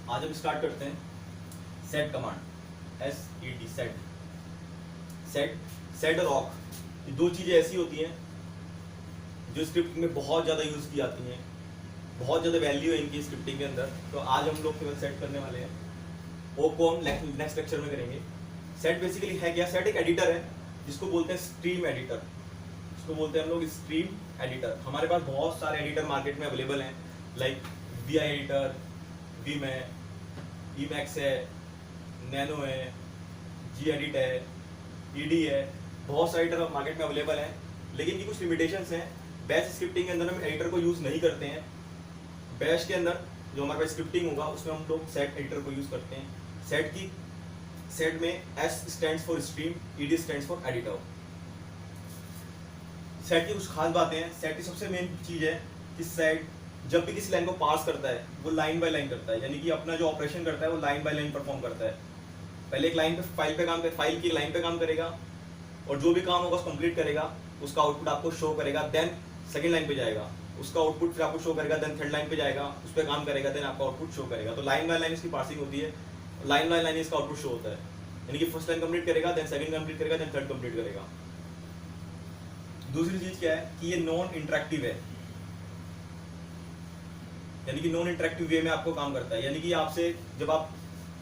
आज हम स्टार्ट करते हैं set command, SET set. Set और ऑक, ये दो चीज़ें ऐसी होती हैं जो स्क्रिप्टिंग में बहुत ज़्यादा यूज़ की जाती हैं, बहुत ज़्यादा वैल्यू है इनकी स्क्रिप्टिंग के अंदर। तो आज हम लोग केवल सेट करने वाले हैं, ऑक को हम नेक्स्ट लेक्चर में करेंगे। सेट बेसिकली है क्या? सेट एक एडिटर है जिसको बोलते हैं स्ट्रीम एडिटर, इसको बोलते हैं हम लोग स्ट्रीम एडिटर। हमारे पास बहुत सारे एडिटर मार्केट में अवेलेबल हैं, लाइक VI एडिटर, Vim है, Emacs है, नैनो है, Gedit है, ED है, बहुत सारे एडिटर मार्केट में अवेलेबल हैं। लेकिन इनकी कुछ लिमिटेशंस हैं। बैच स्क्रिप्टिंग के अंदर हम एडिटर को यूज़ नहीं करते हैं। बैच के अंदर जो हमारे पास स्क्रिप्टिंग होगा उसमें हम लोग सेट एडिटर को यूज़ करते हैं। सेट में S stands for stream, ED stands for editor. Set की कुछ खास बातें हैं। सेट की सबसे मेन चीज़ है कि सेट जब भी किसी लाइन को पास करता है वो लाइन बाय लाइन करता है, यानी कि अपना जो ऑपरेशन करता है वो लाइन बाय लाइन परफॉर्म करता है। पहले एक लाइन पे फाइल की लाइन पे काम करेगा और जो भी काम होगा उसको कंप्लीट करेगा, उसका आउटपुट आपको शो करेगा। देन सेकंड लाइन पे जाएगा, उसका आउटपुट फिर आपको शो करेगा। देन थर्ड लाइन पे जाएगा, उस पर काम करेगा, देन आपका आउटपुट शो करेगा। तो लाइन बाय लाइन इसकी पासिंग होती है, लाइन बाय लाइन इसका आउटपुट शो होता है। यानी कि फर्स्ट लाइन कंप्लीट करेगा, देन सेकंड कंप्लीट करेगा, देन थर्ड कंप्लीट करेगा। दूसरी चीज क्या है कि ये नॉन इंटरेक्टिव है, यानी कि नॉन इंटरेक्टिव वे में आपको काम करता है। यानी कि आपसे जब आप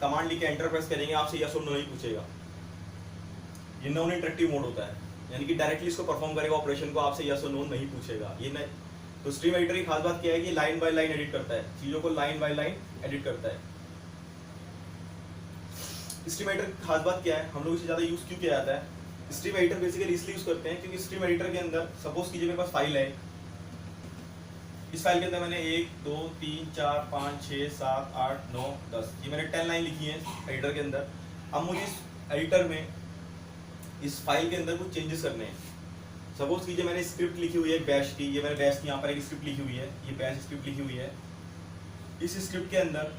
कमांड लिख के एंटर प्रेस करेंगे आपसे यस और नो नहीं पूछेगा। ये नॉन इंटरेक्टिव मोड होता है, यानी कि डायरेक्टली इसको परफॉर्म करेगा ऑपरेशन को, आपसे यस और नो नहीं पूछेगा। ये नहीं। तो स्ट्रीम एडिटर की खास बात क्या है कि लाइन बाय लाइन एडिट करता है, चीजों को लाइन बाय लाइन एडिट करता है। स्ट्रीम एडिटर की खास बात क्या है, हम लोग इसे ज्यादा यूज क्यों किया जाता है? स्ट्रीम एडिटर बेसिकली इसलिए यूज करते हैं क्योंकि स्ट्रीम एडिटर के अंदर सपोज कीजिए मेरे पास फाइल है। इस फाइल के अंदर मैंने 1 2 3 4 5 6 7 8 9 10 ये मैंने 10 लाइन लिखी है एडिटर के अंदर। अब मुझे इस एडिटर में इस फाइल के अंदर कुछ चेंजेस करने हैं। सपोज कीजिए मैंने स्क्रिप्ट लिखी हुई है बैश की, ये मैंने बैश की यहाँ पर एक स्क्रिप्ट लिखी हुई है, ये बैश स्क्रिप्ट लिखी हुई है। इस स्क्रिप्ट के अंदर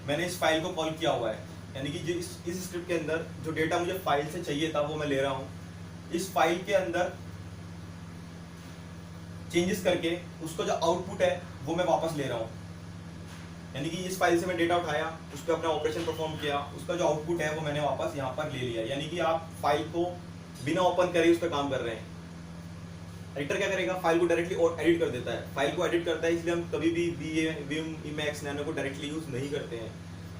मैंने इस फाइल को कॉल किया हुआ है, यानी कि जो इस स्क्रिप्ट के अंदर जो डेटा मुझे फाइल से चाहिए था वो मैं ले रहा हूँ। इस फाइल के अंदर चेंजेस करके उसका जो आउटपुट है वो मैं वापस ले रहा हूँ। यानी कि इस फाइल से मैं डेटा उठाया, उस पर अपना ऑपरेशन परफॉर्म किया, उसका जो आउटपुट है वो मैंने वापस यहाँ पर ले लिया। यानी कि आप फाइल को बिना ओपन करे उस पर काम कर रहे हैं। एडिटर क्या करेगा? फाइल को डायरेक्टली और एडिट कर देता है, फाइल को एडिट करता है। इसलिए हम कभी भी Vim, Emacs, नैनो को डायरेक्टली यूज नहीं करते हैं।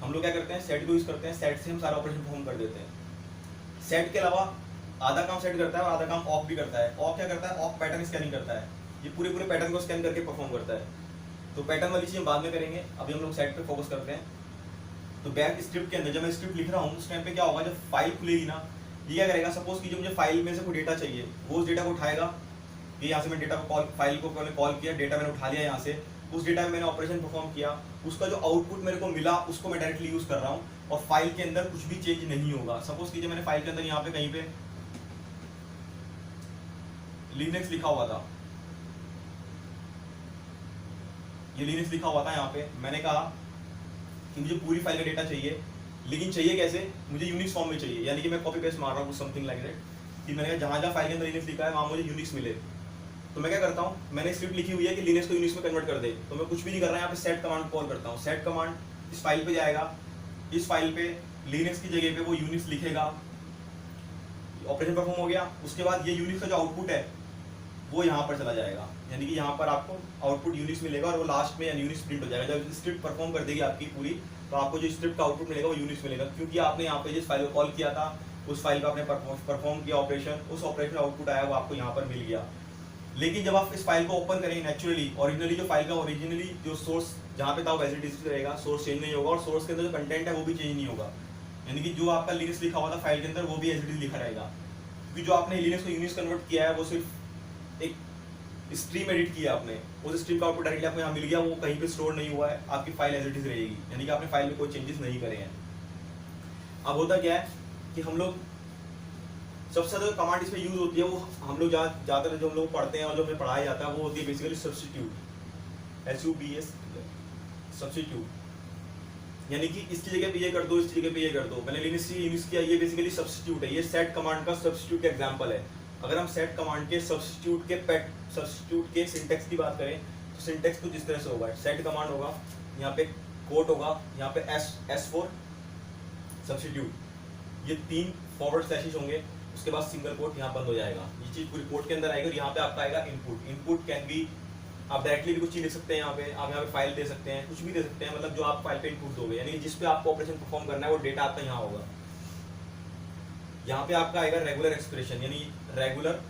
हम लोग क्या करते हैं? सेट को यूज करते हैं। सेट से हम सारा ऑपरेशन परफॉर्म कर देते हैं। सेट के अलावा आधा काम सेट करता है और आधा काम ऑफ भी करता है। ऑफ क्या करता है? ऑफ पैटर्न स्कैनिंग करता है, ये पूरे पैटर्न को स्कैन करके परफॉर्म करता है। तो पैटर्न वाली चीज़ हम बाद में करेंगे, अभी हम लोग सेट पे फोकस करते हैं। तो बैक स्क्रिप्ट के अंदर जब मैं स्क्रिप्ट लिख रहा हूँ उस टाइम पे क्या होगा, जब फाइल खुलेगी ना, ये क्या करेगा? सपोज कीजिए मुझे फाइल में से कोई डेटा चाहिए, वो उस डेटा को उठाएगा। ये यहाँ से मैं डेटा को फाइल को कॉल किया, डेटा मैंने उठा लिया यहाँ से, उस डेटा में मैंने ऑपरेशन परफॉर्म किया, उसका जो आउटपुट मेरे को मिला उसको मैं डायरेक्टली यूज कर रहा हूँ और फाइल के अंदर कुछ भी चेंज नहीं होगा। सपोज कीजिए मैंने फाइल के अंदर यहाँ पे कहीं पे लिनक्स लिखा हुआ था, ये लिनक्स लिखा हुआ था यहाँ पे। मैंने कहा कि मुझे पूरी फाइल का डेटा चाहिए, लेकिन चाहिए कैसे? मुझे यूनिक्स फॉर्म में चाहिए। यानी कि मैं कॉपी पेस्ट मार रहा हूँ समथिंग लाइक दैट, कि मैंने कहा जहाँ जहाँ फाइल के अंदर लिनक्स लिखा है वहाँ मुझे यूनिक्स मिले। तो मैं क्या करता हूँ, मैंने स्क्रिप्ट लिखी हुई है कि लिनक्स को यूनिक्स में कन्वर्ट कर दे। तो मैं कुछ भी नहीं कर रहा, यहाँ पे सेट कमांड कॉल करता हूँ। सेट कमांड इस फाइल पे जाएगा, इस फाइल पे लिनक्स की जगह पे वो यूनिक्स लिखेगा, ऑपरेशन परफॉर्म हो गया। उसके बाद ये यूनिक्स का जो आउटपुट है वो यहाँ पर चला जाएगा, यानी कि यहाँ पर आपको आउटपुट यूनिक्स मिलेगा और वो लास्ट में यूनिक्स प्रिंट हो जाएगा। जब स्क्रिप्ट परफॉर्म कर देगी आपकी पूरी, तो आपको जो स्क्रिप्ट का आउटपुट मिलेगा वो यूनिक्स मिलेगा, क्योंकि आपने यहाँ पे जिस फाइल को कॉल किया था उस फाइल का आपने परफॉर्म किया ऑपरेशन, उस ऑपरेशन आउटपुट आया वो आपको यहाँ पर मिल गया। लेकिन जब आप इस फाइल को ओपन करेंगे नेचुरली, ओरिजिनली जो फाइल का ओरिजिनली जो सोर्स जहाँ पे था वो वैसे डिस्प्ले रहेगा, सोर्स चेंज नहीं होगा और सोर्स के अंदर जो कंटेंट है वो भी चेंज नहीं होगा। यानी कि जो आपका लिनक्स लिखा हुआ था फाइल के अंदर वो भी एज इट इज लिखा रहेगा, क्योंकि जो आपने लिनक्स को यूनिक्स कन्वर्ट किया है वो सिर्फ एक स्ट्रीम एडिट किया आपने, उस स्ट्रीम का आउटपुट डायरेक्टली आपको यहाँ मिल गया, वो कहीं पे स्टोर नहीं हुआ है, आपकी फाइल एज इट इज रहेगी। यानी कि आपने फाइल में कोई चेंजेस नहीं करे हैं। अब होता क्या है कि हम लोग सबसे ज़्यादा कमांड इसमें यूज होती है, वो हम लोग ज़्यादातर जो हम लोग पढ़ते हैं और जो हमें पढ़ाया जाता है वो होती है बेसिकली सब्स्टिट्यूट, SUBS, सब्स्टिट्यूट। यानी कि इसकी जगह पे ये कर दो, इसकी जगह पे ये कर दो। मैंने लिनक्स यूज किया, ये बेसिकली सब्स्टिट्यूट है। ये सेट कमांड का सब्स्टिट्यूट का एग्जांपल है। अगर हम सेट कमांड के सब्स्टिट्यूट के सिंटेक्स की बात करें तो सिंटेक्स कुछ इस तरह से होगा। सेट कमांड होगा, यहाँ पे कोट होगा यहाँ पे एस फॉर सब्स्टिट्यूट, ये 3 फॉरवर्ड स्लैशेस होंगे, उसके बाद सिंगल कोट यहाँ बंद हो जाएगा, ये चीज पूरी कोट के अंदर आएगी। और यहाँ पे आपका आएगा इनपुट। इनपुट कैन बी, आप डायरेक्टली भी कुछ चीज लिख सकते हैं, यहाँ पे आप यहाँ पे फाइल दे सकते हैं, कुछ भी दे सकते हैं, मतलब जो आप फाइल पे इनपुट दोगे, यानी जिस पे आपको ऑपरेशन परफॉर्म करना है वो डेटा आपका यहाँ होगा। यहाँ पे आपका आएगा रेगुलर एक्सप्रेशन, यानी रेगुलर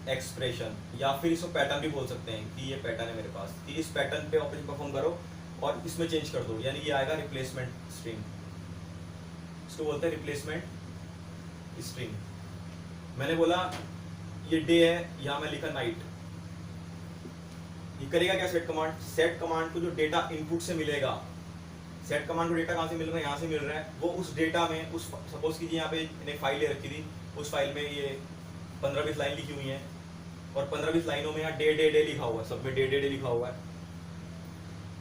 एक्सप्रेशन, या फिर इसको पैटर्न भी बोल सकते हैं कि ये पैटर्न है मेरे पास, कि इस पैटर्न पे ऑपरेशन परफॉर्म करो और इसमें चेंज कर दो, यानी ये आएगा रिप्लेसमेंट स्ट्रिंग, इसको बोलते हैं रिप्लेसमेंट स्ट्रिंग। मैंने बोला ये डे है, यहाँ मैं लिखा नाइट, ये करेगा क्या सेट कमांड? सेट कमांड को जो डेटा इनपुट से मिलेगा, सेट कमांड को डेटा कहाँ से मिल रहा है? यहाँ से मिल रहा है, वो उस डेटा में, उस सपोज कीजिए यहाँ पे मैंने फाइल ले रखी थी, उस फाइल में ये 15-20 लाइन लिखी हुई है और 15-20 लाइनों में यहाँ डे डे डे लिखा हुआ है, सब में डे डे डे लिखा हुआ है।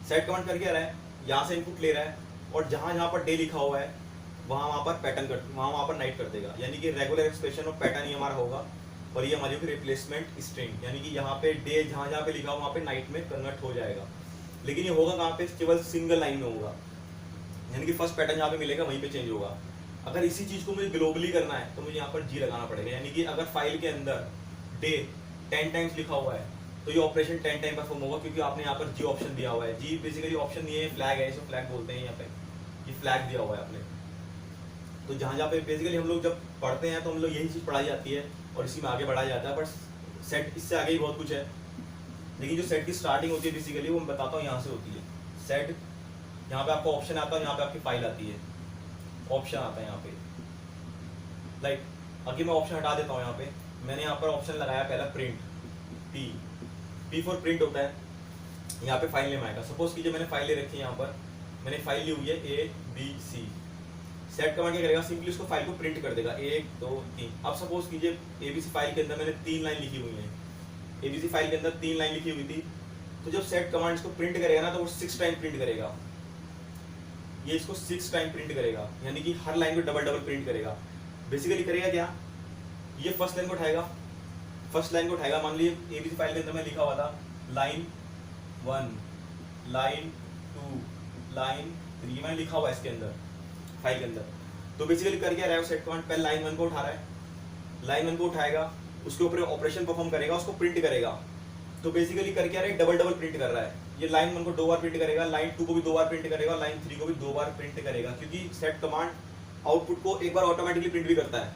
सेट कमांड कर क्या रहा है? यहाँ से इनपुट ले रहा है और जहाँ जहाँ पर डे लिखा हुआ है वहाँ पर पैटर्न कर, वहाँ पर नाइट कर देगा, यानी कि रेगुलर एक्सप्रेशन और पैटर्न ही हमारा होगा। और ये हमारी रिप्लेसमेंट स्ट्रिंग, यानी कि यहाँ पे डे जहाँ जहाँ पे लिखा हुआ वहाँ पे नाइट में कन्वर्ट हो जाएगा। लेकिन ये होगा कहाँ पे? केवल सिंगल लाइन में होगा, यानी कि फर्स्ट पैटर्न जहाँ पे मिलेगा वहीं पे चेंज होगा। अगर इसी चीज़ को मुझे ग्लोबली करना है तो मुझे यहाँ पर जी लगाना पड़ेगा, यानी कि अगर फाइल के अंदर डे 10 टाइम्स लिखा हुआ है तो ये ऑपरेशन 10 टाइम परफॉर्म होगा, क्योंकि आपने यहाँ पर जी ऑप्शन दिया हुआ है। जी बेसिकली ऑप्शन नहीं है, फ्लैग है, इसको फ्लैग बोलते हैं। यहाँ पे ये फ्लैग दिया हुआ है आपने, तो जहाँ जहाँ पे बेसिकली हम लोग जब पढ़ते हैं तो हम लोग यही चीज़ पढ़ाई जाती है और इसी में आगे बढ़ाया जाता है। बट सेट इससे आगे ही बहुत कुछ है, लेकिन जो सेट की स्टार्टिंग होती है बेसिकली वो मैं बताता हूँ यहाँ से होती है। सेट यहाँ पे आपका ऑप्शन आता है, यहाँ पे आपकी फाइल आती है, ऑप्शन आता है यहाँ पे। लाइक अगर मैं ऑप्शन हटा देता हूँ, यहाँ पे मैंने यहाँ पर ऑप्शन लगाया पहला प्रिंट, पी फॉर प्रिंट होता है। यहाँ पे फाइल नेम आएगा, सपोज कीजिए मैंने फाइल ले रखी है, यहाँ पर मैंने फाइल ली हुई है ABC। सेट कमांड क्या करेगा? सिंपली उसको फाइल को प्रिंट कर देगा, 1 2 3। अब सपोज कीजिए ABC फाइल के अंदर मैंने 3 लाइन लिखी हुई है, ABC फाइल के अंदर 3 लाइन लिखी हुई थी, तो जब सेट कमांड इसको प्रिंट करेगा ना तो वो 6 टाइम प्रिंट करेगा, ये इसको 6 टाइम प्रिंट करेगा, यानी कि हर लाइन को डबल डबल प्रिंट करेगा। बेसिकली करेगा क्या? ये फर्स्ट लाइन को उठाएगा, फर्स्ट लाइन को उठाएगा, मान लीजिए ABC फाइल के अंदर मैं लिखा हुआ था लाइन 1 लाइन 2 लाइन 3, मैंने लिखा हुआ है इसके अंदर फाइल के अंदर। तो बेसिकली कर क्या रहा है सेट कमांड? पहले लाइन 1 को उठा रहा है, लाइन 1 को उठाएगा, उसके ऊपर ऑपरेशन परफॉर्म करेगा, उसको प्रिंट करेगा। तो बेसिकली कर क्या रहा है? डबल डबल प्रिंट कर रहा है। ये लाइन 1 को 2 बार प्रिंट करेगा, लाइन 2 को भी 2 बार प्रिंट करेगा, लाइन 3 को भी 2 बार प्रिंट करेगा, क्योंकि सेट कमांड आउटपुट को एक बार ऑटोमेटिकली प्रिंट भी करता है।